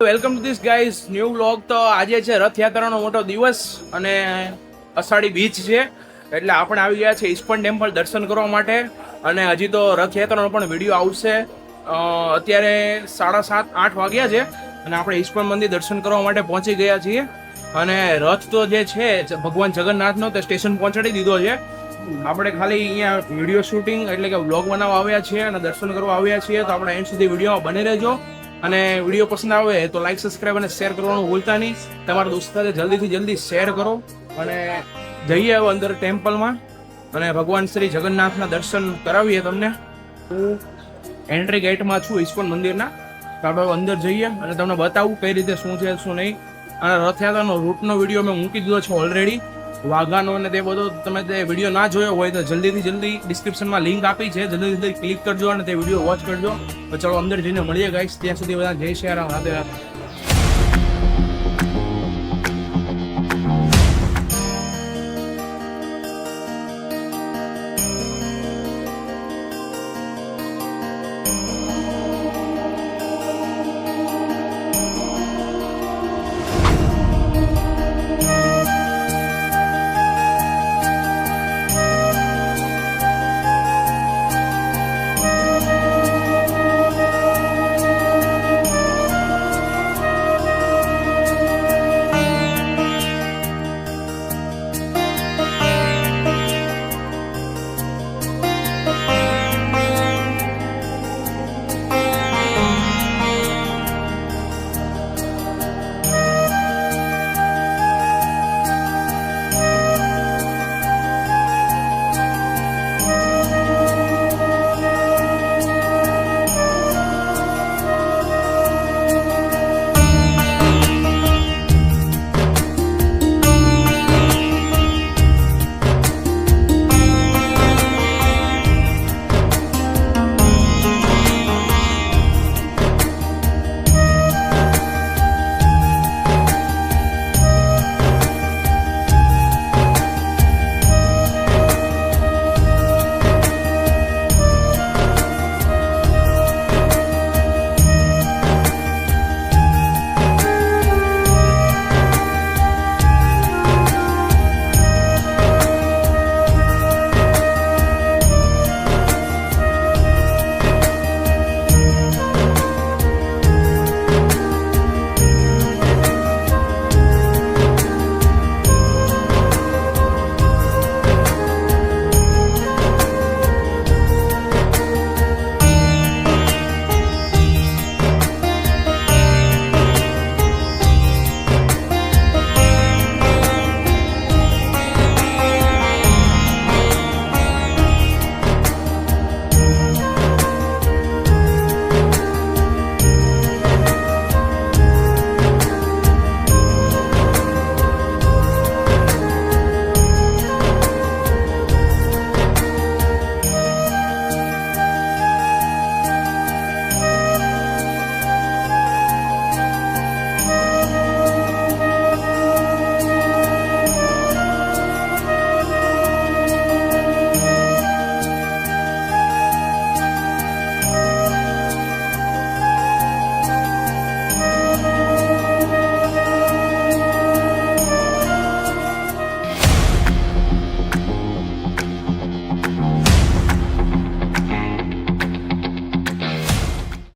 Welcome to this guys new vlog. તો આજે છે રથયાત્રાનો મોટો દિવસ અને અષાઢી બીચ છે, એટલે આપણે આવી ગયા છે ઇસ્કોન ટેમ્પલ દર્શન કરવા માટે. અને હજી તો રથયાત્રાનો પણ વિડીયો આવશે. અત્યારે 7:30-8 વાગ્યા છે અને આપણે ઇસ્કોન મંદિર દર્શન કરવા માટે પહોંચી ગયા છીએ. અને રથ તો જે છે ભગવાન જગન્નાથનો તે સ્ટેશન પહોંચાડી દીધો છે. આપણે ખાલી અહીંયા વિડીયો શૂટિંગ એટલે કે વ્લોગ બનાવવા આવ્યા છીએ અને દર્શન કરવા આવ્યા છીએ. તો આપણે એન્ડ સુધી વિડીયોમાં બને રહેજો. અને વિડીયો પસંદ આવે તો લાઈક, સબસ્ક્રાઈબ અને શેર કરવાનું ભૂલતા નહીં. તમારા દોસ્ત સાથે જલ્દીથી જલ્દી શેર કરો અને જઈએ હવે અંદર ટેમ્પલમાં અને ભગવાન શ્રી જગન્નાથના દર્શન કરાવીએ તમને. હું એન્ટ્રી ગેટમાં છું ઇસ્કોન મંદિરના. તો આપણે અંદર જઈએ અને તમને બતાવું કઈ રીતે શું છે શું નહીં. અને રથયાત્રાનો રૂટનો વિડીયો મેં મૂકી દીધો છે ઓલરેડી. વાઘાનો અને તે બધો તમે તે વિડીયો ના જોયો હોય તો જલ્દીથી જલ્દી ડિસ્ક્રિપ્શનમાં લિંક આપી છે, જલ્દીથી ક્લિક કરજો અને તે વિડીયો વોચ કરજો. તો ચલો અંદર જઈને મળીએ ગાઈસ. ત્યાં સુધી બધા જય શ્રી રામ, રાધે રાધે.